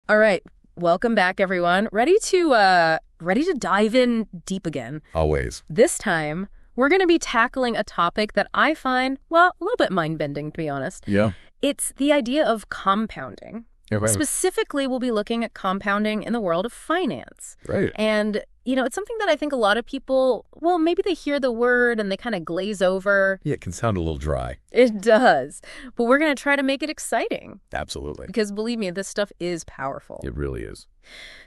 All right, welcome back, everyone. Ready to dive in deep again. Always. This time, we're going to be tackling a topic that I find, well, a little bit mind-bending, to be honest. Yeah. It's the idea of compounding. Yeah, right. Specifically, we'll be looking at compounding in the world of finance. Right. And, it's something that I think a lot of people, well, maybe they hear the word and they kind of glaze over. Yeah, it can sound a little dry. It does. But we're going to try to make it exciting. Absolutely. Because believe me, this stuff is powerful. It really is.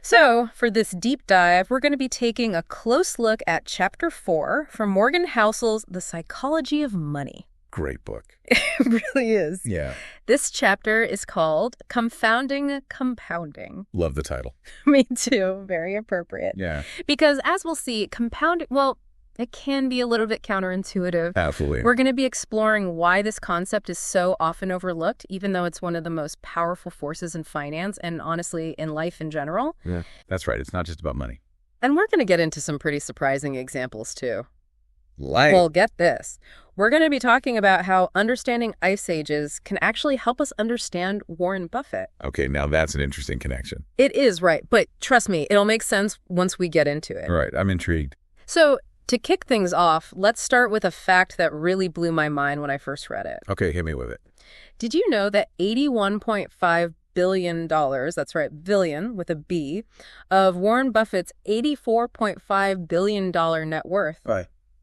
So, for this deep dive, we're going to be taking a close look at Chapter 4 from Morgan Housel's The Psychology of Money. Great book. It really is. Yeah. This chapter is called Confounding Compounding. Love the title. Me too. Very appropriate. Yeah. Because as we'll see, compounding, well, it can be a little bit counterintuitive. Absolutely. We're going to be exploring why this concept is so often overlooked, even though it's one of the most powerful forces in finance and honestly in life in general. Yeah, that's right. It's not just about money. And we're going to get into some pretty surprising examples too. Well, get this. We're going to be talking about how understanding ice ages can actually help us understand Warren Buffett. Okay, now that's an interesting connection. It is, right. But trust me, it'll make sense once we get into it. All right, I'm intrigued. So to kick things off, let's start with a fact that really blew my mind when I first read it. Okay, hit me with it. Did you know that $81.5 billion, that's right, billion with a B, of Warren Buffett's $84.5 billion net worth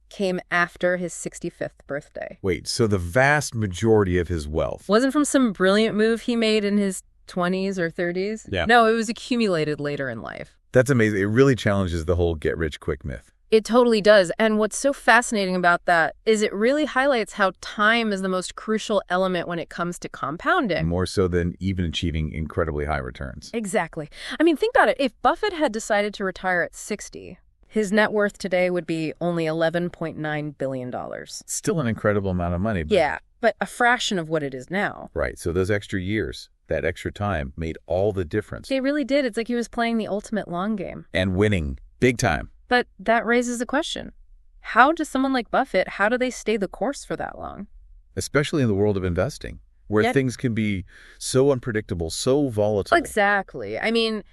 came after his 65th birthday? Wait, so the vast majority of his wealth. Wasn't from some brilliant move he made in his 20s or 30s? Yeah. No, it was accumulated later in life. That's amazing. It really challenges the whole get-rich-quick myth. It totally does. And what's so fascinating about that is it really highlights how time is the most crucial element when it comes to compounding. More so than even achieving incredibly high returns. Exactly. I mean, think about it. If Buffett had decided to retire at 60, his net worth today would be only $11.9 billion. Still an incredible amount of money. Yeah, but a fraction of what it is now. Right, so those extra years, that extra time, made all the difference. They really did. It's like he was playing the ultimate long game. And winning, big time. But that raises a question. How does someone like Buffett, how do they stay the course for that long? Especially in the world of investing, where Yet, things can be so unpredictable, so volatile. Exactly. I mean,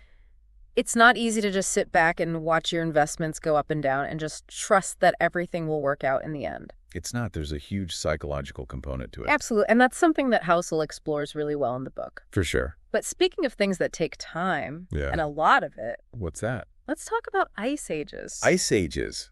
it's not easy to just sit back and watch your investments go up and down and just trust that everything will work out in the end. It's not. There's a huge psychological component to it. Absolutely. And that's something that Housel explores really well in the book. For sure. But speaking of things that take time, Yeah. and a lot of it, What's that? let's talk about ice ages. Ice ages.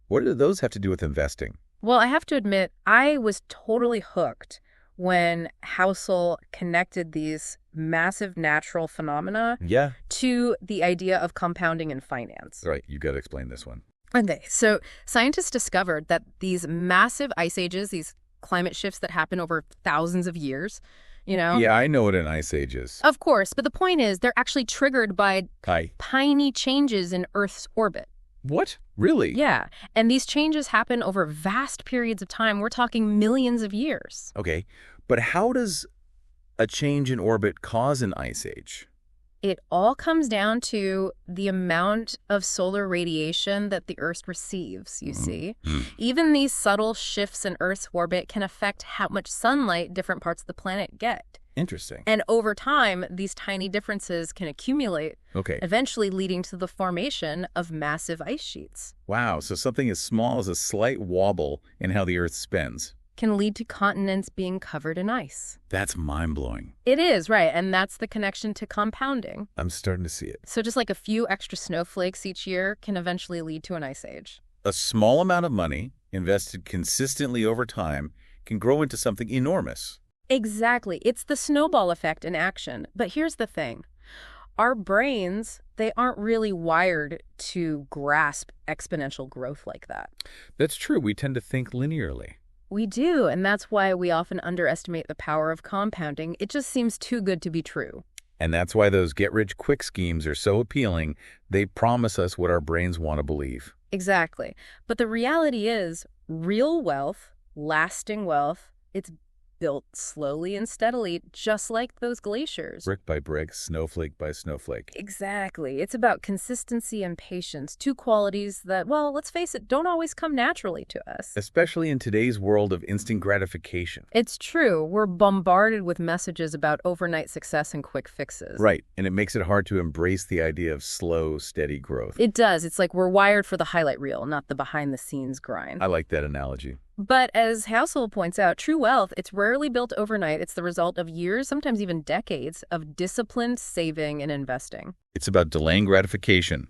What do those have to do with investing? Well, I have to admit, I was totally hooked when Housel connected these massive natural phenomena Yeah. to the idea of compounding in finance. Right. You got to explain this one. Okay, so scientists discovered that these massive ice ages, these climate shifts that happen over thousands of years, Yeah, I know what an ice age is. Of course, but the point is they're actually triggered by tiny changes in Earth's orbit. What? Really? Yeah, and these changes happen over vast periods of time. We're talking millions of years. Okay, but how does a change in orbit cause an ice age? It all comes down to the amount of solar radiation that the Earth receives, you see. Even these subtle shifts in Earth's orbit can affect how much sunlight different parts of the planet get. Interesting. And over time, these tiny differences can accumulate, Okay. eventually leading to the formation of massive ice sheets. Wow, so something as small as a slight wobble in how the Earth spins. Can lead to continents being covered in ice. That's mind-blowing. It is, right, and that's the connection to compounding. I'm starting to see it. So just like a few extra snowflakes each year can eventually lead to an ice age. A small amount of money invested consistently over time can grow into something enormous. Exactly. It's the snowball effect in action. But here's the thing. Our brains, they aren't really wired to grasp exponential growth like that. That's true. We tend to think linearly. We do, and that's why we often underestimate the power of compounding. It just seems too good to be true. And that's why those get-rich-quick schemes are so appealing. They promise us what our brains want to believe. Exactly. But the reality is, real wealth, lasting wealth, it's built slowly and steadily, just like those glaciers. Brick by brick, snowflake by snowflake. Exactly. It's about consistency and patience, two qualities that, well, let's face it, don't always come naturally to us. Especially in today's world of instant gratification. It's true. We're bombarded with messages about overnight success and quick fixes. Right, and it makes it hard to embrace the idea of slow, steady growth. It does. It's like we're wired for the highlight reel, not the behind-the-scenes grind. I like that analogy. But as Housel points out, true wealth, it's rarely built overnight. It's the result of years, sometimes even decades, of disciplined saving and investing. It's about delaying gratification,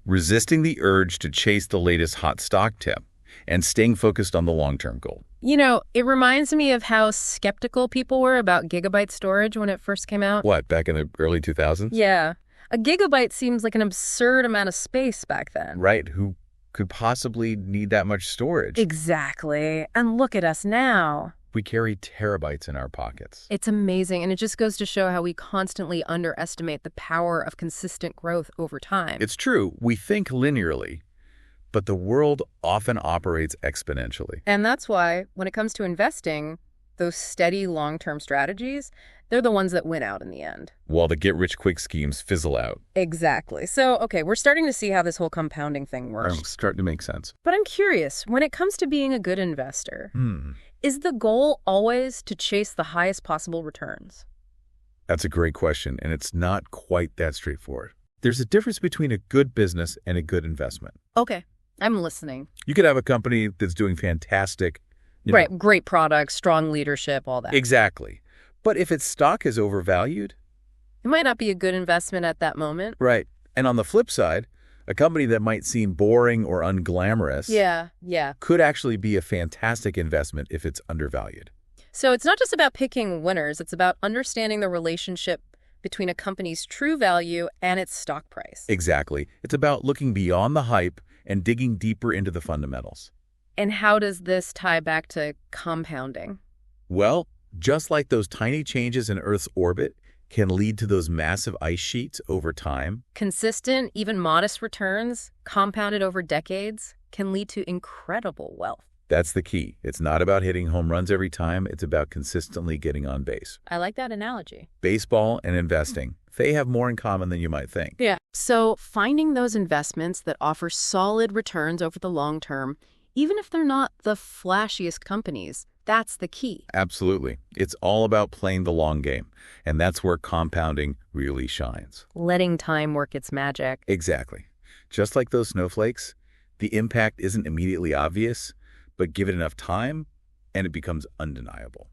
resisting the urge to chase the latest hot stock tip, and staying focused on the long-term goal. You know, it reminds me of how skeptical people were about gigabyte storage when it first came out. What, back in the early 2000s? Yeah. A gigabyte seems like an absurd amount of space back then. Right, who could possibly need that much storage? Exactly. And look at us now. We carry terabytes in our pockets. It's amazing, and it just goes to show how we constantly underestimate the power of consistent growth over time. It's true, we think linearly, but the world often operates exponentially. And that's why, when it comes to investing, those steady long-term strategies, they're the ones that win out in the end. While the get-rich-quick schemes fizzle out. Exactly. So, okay, we're starting to see how this whole compounding thing works. It's starting to make sense. But I'm curious, when it comes to being a good investor, is the goal always to chase the highest possible returns? That's a great question, and it's not quite that straightforward. There's a difference between a good business and a good investment. Okay, I'm listening. You could have a company that's doing fantastic. Right, great products, strong leadership, all that. Exactly. But if its stock is overvalued, it might not be a good investment at that moment. Right. And on the flip side, a company that might seem boring or unglamorous could actually be a fantastic investment if it's undervalued. So it's not just about picking winners. It's about understanding the relationship between a company's true value and its stock price. Exactly. It's about looking beyond the hype and digging deeper into the fundamentals. And how does this tie back to compounding? Well, just like those tiny changes in Earth's orbit can lead to those massive ice sheets over time, consistent, even modest returns, compounded over decades, can lead to incredible wealth. That's the key. It's not about hitting home runs every time. It's about consistently getting on base. I like that analogy. Baseball and investing, they have more in common than you might think. Yeah. So finding those investments that offer solid returns over the long term, even if they're not the flashiest companies, that's the key. Absolutely. It's all about playing the long game, and that's where compounding really shines. Letting time work its magic. Exactly. Just like those snowflakes, the impact isn't immediately obvious, but give it enough time, and it becomes undeniable.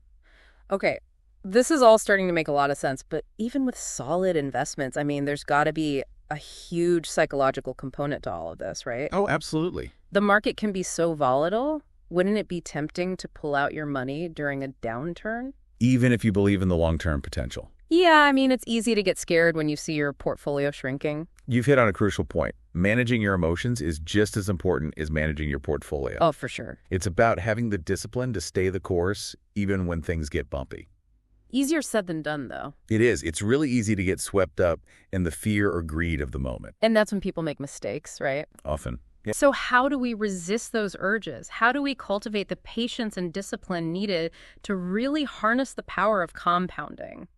Okay, this is all starting to make a lot of sense, but even with solid investments, I mean, there's got to be a huge psychological component to all of this, right? Oh, absolutely. The market can be so volatile. Wouldn't it be tempting to pull out your money during a downturn? Even if you believe in the long-term potential. Yeah, I mean, it's easy to get scared when you see your portfolio shrinking. You've hit on a crucial point. Managing your emotions is just as important as managing your portfolio. Oh, for sure. It's about having the discipline to stay the course, even when things get bumpy. Easier said than done, though. It is. It's really easy to get swept up in the fear or greed of the moment. And that's when people make mistakes, right? Often. Yeah. So how do we resist those urges? How do we cultivate the patience and discipline needed to really harness the power of compounding?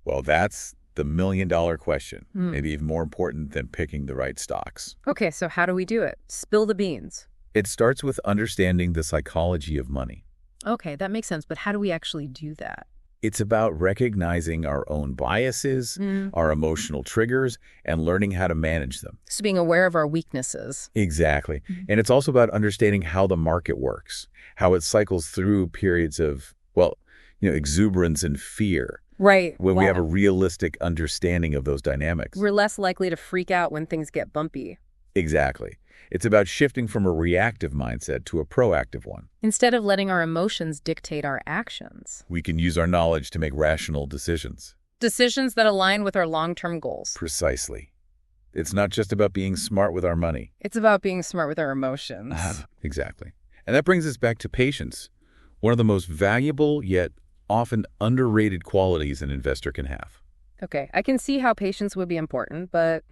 Well, that's the million-dollar question, maybe even more important than picking the right stocks. Okay, so how do we do it? Spill the beans. It starts with understanding the psychology of money. Okay, that makes sense, but how do we actually do that? It's about recognizing our own biases, our emotional triggers, and learning how to manage them. So being aware of our weaknesses. Exactly. And it's also about understanding how the market works, how it cycles through periods of, exuberance and fear. Right. When we have a realistic understanding of those dynamics. We're less likely to freak out when things get bumpy. Exactly. It's about shifting from a reactive mindset to a proactive one. Instead of letting our emotions dictate our actions. We can use our knowledge to make rational decisions. Decisions that align with our long-term goals. Precisely. It's not just about being smart with our money. It's about being smart with our emotions. Exactly. And that brings us back to patience, one of the most valuable yet often underrated qualities an investor can have. Okay, I can see how patience would be important, but,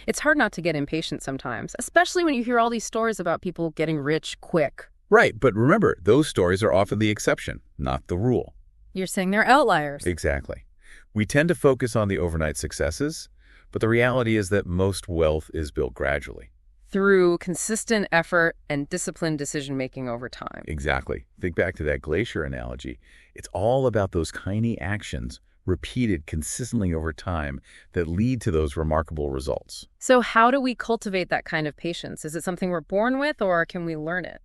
it's hard not to get impatient sometimes, especially when you hear all these stories about people getting rich quick. Right, but remember, those stories are often the exception, not the rule. You're saying they're outliers. Exactly. We tend to focus on the overnight successes, but the reality is that most wealth is built gradually. Through consistent effort and disciplined decision-making over time. Exactly. Think back to that glacier analogy. It's all about those tiny actions repeated consistently over time that lead to those remarkable results. So how do we cultivate that kind of patience? Is it something we're born with, or can we learn it?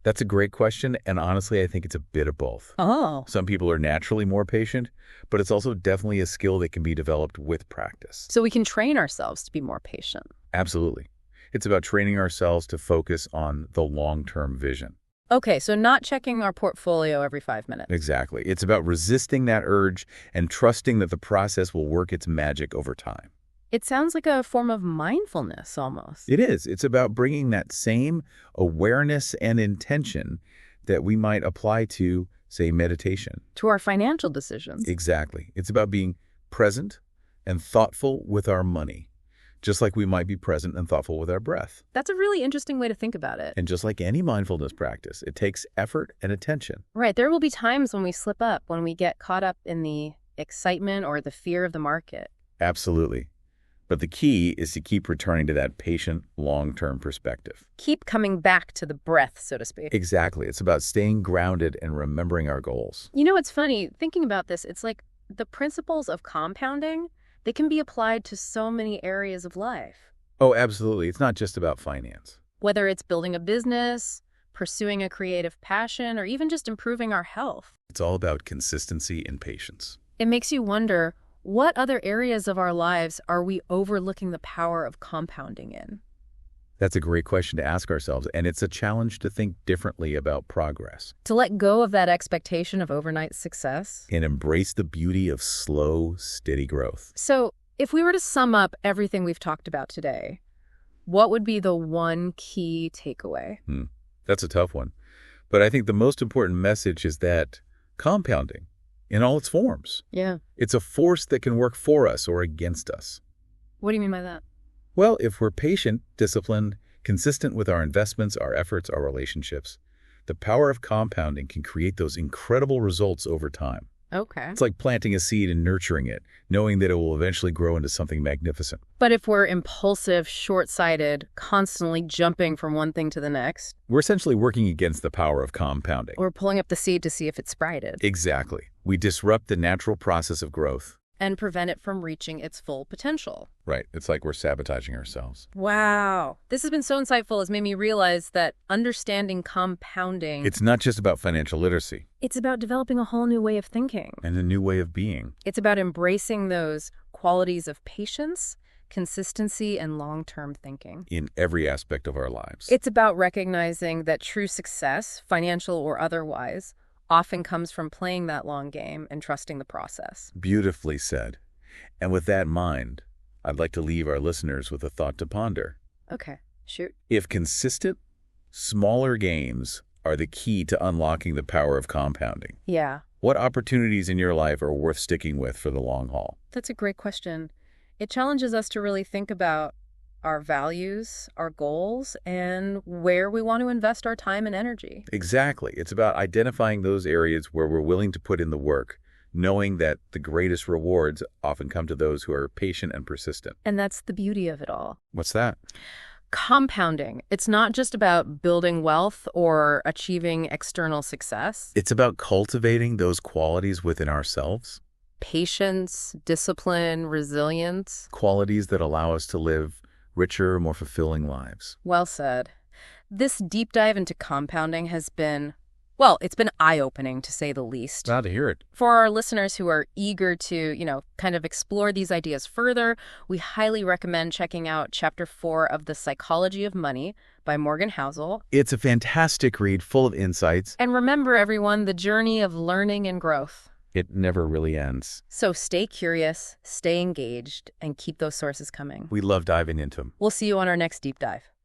That's a great question, and honestly, I think it's a bit of both. Oh. Some people are naturally more patient, but it's also definitely a skill that can be developed with practice. So we can train ourselves to be more patient. Absolutely. It's about training ourselves to focus on the long-term vision. Okay, so not checking our portfolio every 5 minutes. Exactly. It's about resisting that urge and trusting that the process will work its magic over time. It sounds like a form of mindfulness almost. It is. It's about bringing that same awareness and intention that we might apply to, say, meditation. To our financial decisions. Exactly. It's about being present and thoughtful with our money, just like we might be present and thoughtful with our breath. That's a really interesting way to think about it. And just like any mindfulness practice, it takes effort and attention. Right. There will be times when we slip up, when we get caught up in the excitement or the fear of the market. Absolutely. But the key is to keep returning to that patient, long-term perspective. Keep coming back to the breath, so to speak. Exactly. It's about staying grounded and remembering our goals. You know, it's funny, thinking about this, it's like the principles of compounding, they can be applied to so many areas of life. Oh, absolutely. It's not just about finance. Whether it's building a business, pursuing a creative passion, or even just improving our health. It's all about consistency and patience. It makes you wonder, what other areas of our lives are we overlooking the power of compounding in? That's a great question to ask ourselves, and it's a challenge to think differently about progress. To let go of that expectation of overnight success. And embrace the beauty of slow, steady growth. So, if we were to sum up everything we've talked about today, what would be the one key takeaway? That's a tough one. But I think the most important message is that compounding, in all its forms. Yeah. It's a force that can work for us or against us. What do you mean by that? Well, if we're patient, disciplined, consistent with our investments, our efforts, our relationships, the power of compounding can create those incredible results over time. Okay. It's like planting a seed and nurturing it, knowing that it will eventually grow into something magnificent. But if we're impulsive, short-sighted, constantly jumping from one thing to the next. We're essentially working against the power of compounding. Or pulling up the seed to see if it's sprouted. Exactly. We disrupt the natural process of growth. And prevent it from reaching its full potential. Right. It's like we're sabotaging ourselves. Wow. This has been so insightful. It's made me realize that understanding compounding... It's not just about financial literacy. It's about developing a whole new way of thinking. And a new way of being. It's about embracing those qualities of patience, consistency, and long-term thinking. In every aspect of our lives. It's about recognizing that true success, financial or otherwise, often comes from playing that long game and trusting the process. Beautifully said. And with that in mind, I'd like to leave our listeners with a thought to ponder. Okay, shoot. If consistent, smaller gains are the key to unlocking the power of compounding, yeah, what opportunities in your life are worth sticking with for the long haul? That's a great question. It challenges us to really think about our values, our goals, and where we want to invest our time and energy. Exactly. It's about identifying those areas where we're willing to put in the work, knowing that the greatest rewards often come to those who are patient and persistent. And that's the beauty of it all. What's that? Compounding. It's not just about building wealth or achieving external success. It's about cultivating those qualities within ourselves. Patience, discipline, resilience. Qualities that allow us to live richer, more fulfilling lives. Well said. This deep dive into compounding has been, well, it's been eye-opening to say the least. Glad to hear it. For our listeners who are eager to, kind of explore these ideas further, we highly recommend checking out Chapter 4 of The Psychology of Money by Morgan Housel. It's a fantastic read full of insights. And remember, everyone, the journey of learning and growth. It never really ends. So stay curious, stay engaged, and keep those sources coming. We love diving into them. We'll see you on our next deep dive.